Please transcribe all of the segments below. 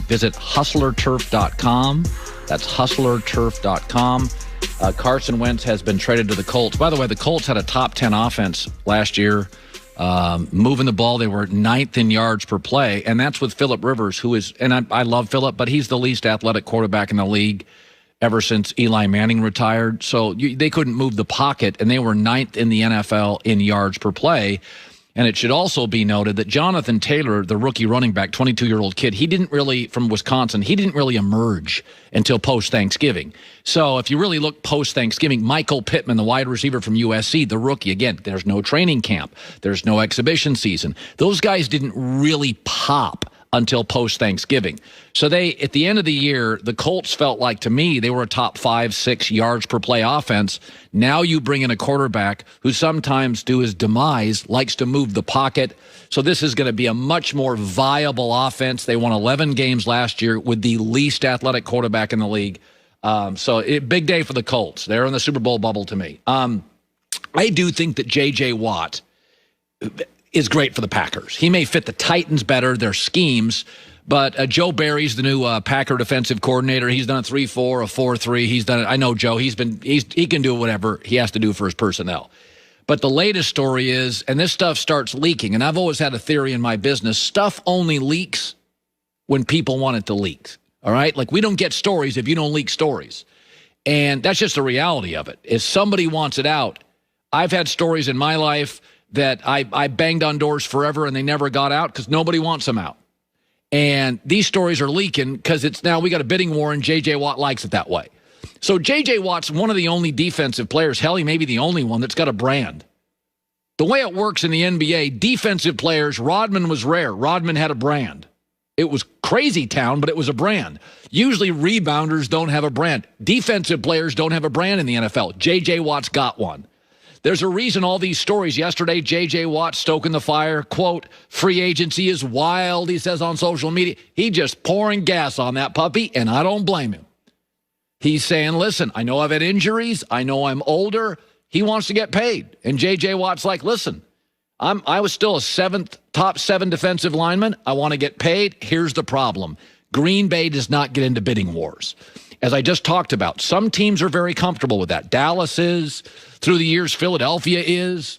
Visit hustlerturf.com. That's hustlerturf.com. Carson Wentz has been traded to the Colts. By the way, the Colts had a top 10 offense last year, moving the ball. They were 9th in yards per play, and that's with Phillip Rivers, who is, and I love Phillip, but he's the least athletic quarterback in the league ever since Eli Manning retired. So they couldn't move the pocket, and they were 9th in the NFL in yards per play. And it should also be noted that Jonathan Taylor, the rookie running back, 22-year-old kid, from Wisconsin, he didn't really emerge until post-Thanksgiving. So if you really look post-Thanksgiving, Michael Pittman, the wide receiver from USC, the rookie, again, there's no training camp. There's no exhibition season. Those guys didn't really pop until post-Thanksgiving. So at the end of the year, the Colts felt like, to me, they were a top 5-6 yards per play offense. Now you bring in a quarterback who sometimes, to his demise, likes to move the pocket. So this is going to be a much more viable offense. They won 11 games last year with the least athletic quarterback in the league. Big day for the Colts. They're in the Super Bowl bubble to me. I do think that J.J. Watt is great for the Packers. He may fit the Titans better, their schemes, but Joe Barry's the new Packer defensive coordinator. He's done a 3-4, a 4-3. He's done it. I know Joe. He can do whatever he has to do for his personnel. But the latest story is, and this stuff starts leaking, and I've always had a theory in my business, stuff only leaks when people want it to leak. All right? Like, we don't get stories if you don't leak stories. And that's just the reality of it. If somebody wants it out, I've had stories in my life that I banged on doors forever and they never got out because nobody wants them out. And these stories are leaking because it's now we got a bidding war and J.J. Watt likes it that way. So J.J. Watt's one of the only defensive players, hell, he may be the only one that's got a brand. The way it works in the NBA, defensive players, Rodman was rare. Rodman had a brand. It was crazy town, but it was a brand. Usually rebounders don't have a brand. Defensive players don't have a brand in the NFL. J.J. Watt's got one. There's a reason all these stories. Yesterday, J.J. Watt stoking the fire. Quote, free agency is wild, he says on social media. He just pouring gas on that puppy, and I don't blame him. He's saying, listen, I know I've had injuries. I know I'm older. He wants to get paid. And J.J. Watt's like, listen, I was still a top 7 defensive lineman. I want to get paid. Here's the problem. Green Bay does not get into bidding wars. As I just talked about, some teams are very comfortable with that. Dallas is. Through the years, Philadelphia is.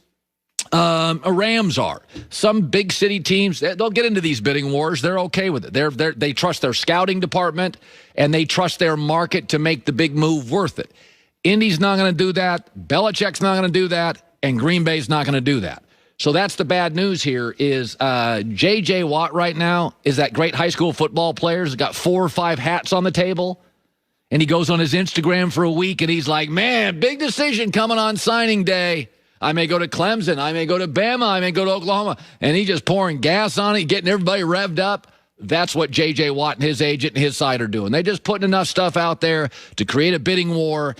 Rams are. Some big city teams, they'll get into these bidding wars. They're okay with it. They trust their scouting department, and they trust their market to make the big move worth it. Indy's not going to do that. Belichick's not going to do that. And Green Bay's not going to do that. So that's the bad news here is J.J. Watt right now is that great high school football player who's got 4 or 5 hats on the table. And he goes on his Instagram for a week, and he's like, man, big decision coming on signing day. I may go to Clemson. I may go to Bama. I may go to Oklahoma. And he's just pouring gas on it, getting everybody revved up. That's what J.J. Watt and his agent and his side are doing. They're just putting enough stuff out there to create a bidding war.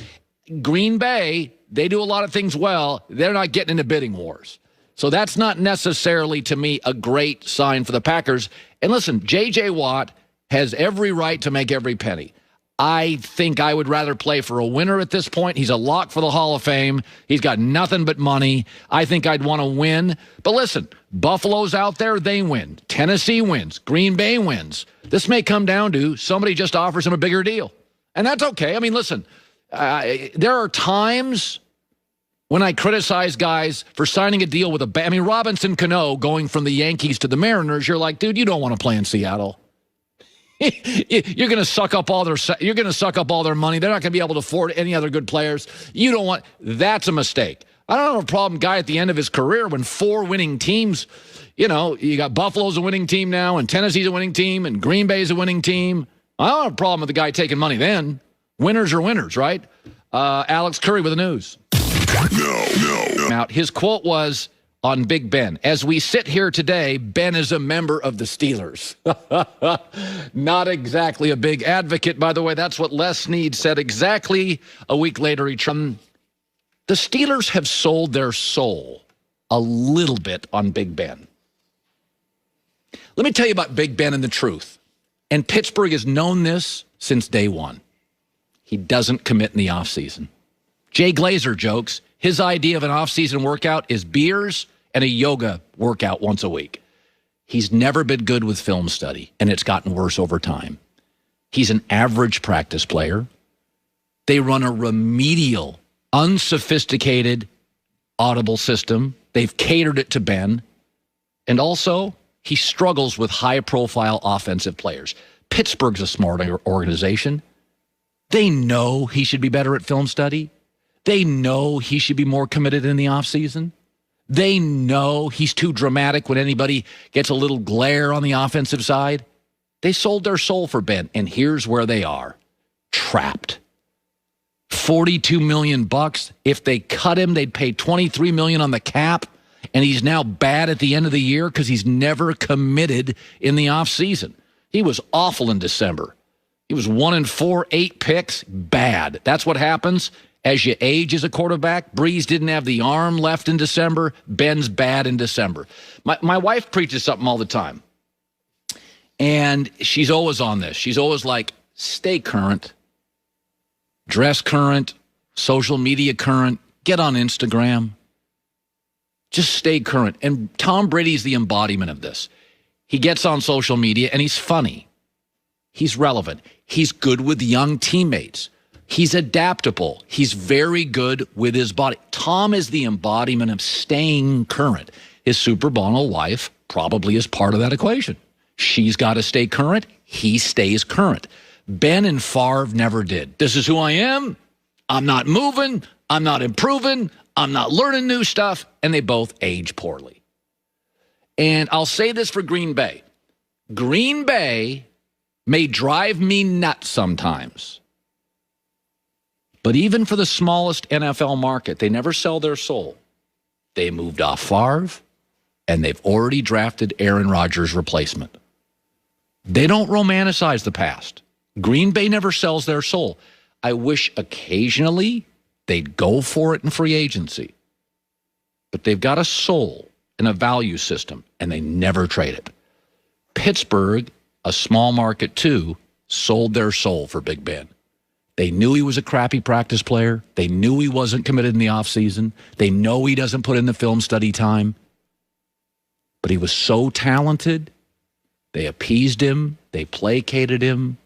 Green Bay, they do a lot of things well. They're not getting into bidding wars. So that's not necessarily, to me, a great sign for the Packers. And listen, J.J. Watt has every right to make every penny. I think I would rather play for a winner at this point. He's a lock for the Hall of Fame. He's got nothing but money. I think I'd want to win. But listen, Buffalo's out there, they win. Tennessee wins. Green Bay wins. This may come down to somebody just offers him a bigger deal. And that's okay. I mean, listen, there are times when I criticize guys for signing a deal with Robinson Cano going from the Yankees to the Mariners. You're like, dude, you don't want to play in Seattle. You're going to suck up all their money. They're not going to be able to afford any other good players. That's a mistake. I don't have a problem guy at the end of his career when 4 winning teams, you got Buffalo's a winning team now and Tennessee's a winning team and Green Bay's a winning team. I don't have a problem with the guy taking money then. Winners are winners, right? Alex Curry with the news. No. His quote was on Big Ben. As we sit here today, Ben is a member of the Steelers. Not exactly a big advocate, by the way. That's what Les Snead said exactly a week later. The Steelers have sold their soul a little bit on Big Ben. Let me tell you about Big Ben and the truth. And Pittsburgh has known this since day one. He doesn't commit in the offseason. Jay Glazer jokes, his idea of an offseason workout is beers and a yoga workout once a week. He's never been good with film study, and it's gotten worse over time. He's an average practice player. They run a remedial, unsophisticated audible system. They've catered it to Ben. And also, he struggles with high-profile offensive players. Pittsburgh's a smart organization. They know he should be better at film study. They know he should be more committed in the offseason. They know he's too dramatic when anybody gets a little glare on the offensive side. They sold their soul for Ben, and here's where they are. Trapped. $42 million. If they cut him, they'd pay $23 million on the cap, and he's now bad at the end of the year because he's never committed in the offseason. He was awful in December. He was 1-4, 8 picks. Bad. That's what happens as you age as a quarterback. Breeze didn't have the arm left in December. Ben's bad in December. My wife preaches something all the time, and she's always on this. She's always like, stay current, dress current, social media current, get on Instagram. Just stay current. And Tom Brady's the embodiment of this. He gets on social media, and he's funny. He's relevant. He's good with young teammates. He's adaptable. He's very good with his body. Tom is the embodiment of staying current. His Super Bowl wife probably is part of that equation. She's got to stay current. He stays current. Ben and Favre never did. This is who I am. I'm not moving. I'm not improving. I'm not learning new stuff. And they both age poorly. And I'll say this for Green Bay. Green Bay may drive me nuts sometimes. But even for the smallest NFL market, they never sell their soul. They moved off Favre, and they've already drafted Aaron Rodgers' replacement. They don't romanticize the past. Green Bay never sells their soul. I wish occasionally they'd go for it in free agency. But they've got a soul and a value system, and they never trade it. Pittsburgh, a small market too, sold their soul for Big Ben. They knew he was a crappy practice player. They knew he wasn't committed in the offseason. They know he doesn't put in the film study time. But he was so talented. They appeased him. They placated him.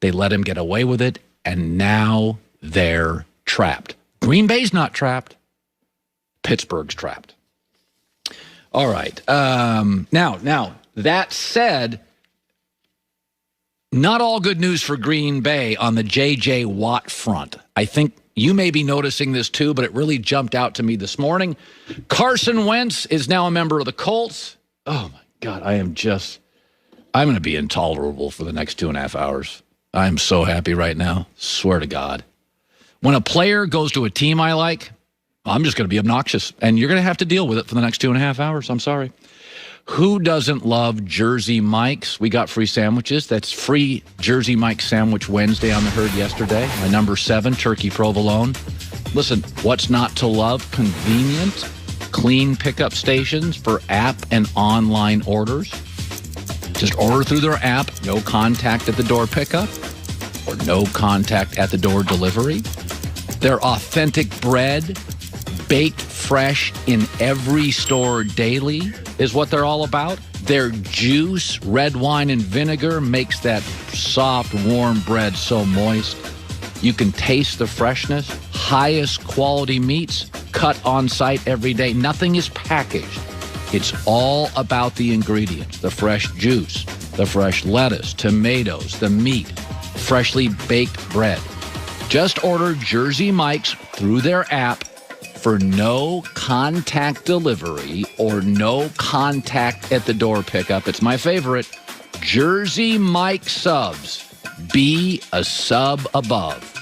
They let him get away with it. And now they're trapped. Green Bay's not trapped. Pittsburgh's trapped. All right. Now, that said, not all good news for Green Bay on the J.J. Watt front. I think you may be noticing this too, but it really jumped out to me this morning. Carson Wentz is now a member of the Colts. Oh, my God, I'm going to be intolerable for the next 2.5 hours. I'm so happy right now. Swear to God. When a player goes to a team I like, I'm just going to be obnoxious, and you're going to have to deal with it for the next 2.5 hours. I'm sorry. Who doesn't love Jersey Mike's? We got free sandwiches. That's free Jersey Mike's Sandwich Wednesday on the Herd yesterday. My number 7, turkey provolone. Listen, what's not to love? Convenient, clean pickup stations for app and online orders. Just order through their app, no contact at the door pickup or no contact at the door delivery. Their authentic bread, baked fresh in every store daily, is what they're all about. Their juice, red wine and vinegar, makes that soft, warm bread so moist. You can taste the freshness. Highest quality meats cut on site every day. Nothing is packaged. It's all about the ingredients, the fresh juice, the fresh lettuce, tomatoes, the meat, freshly baked bread. Just order Jersey Mike's through their app for no contact delivery or no contact at the door pickup. It's my favorite. Jersey Mike subs. Be a sub above.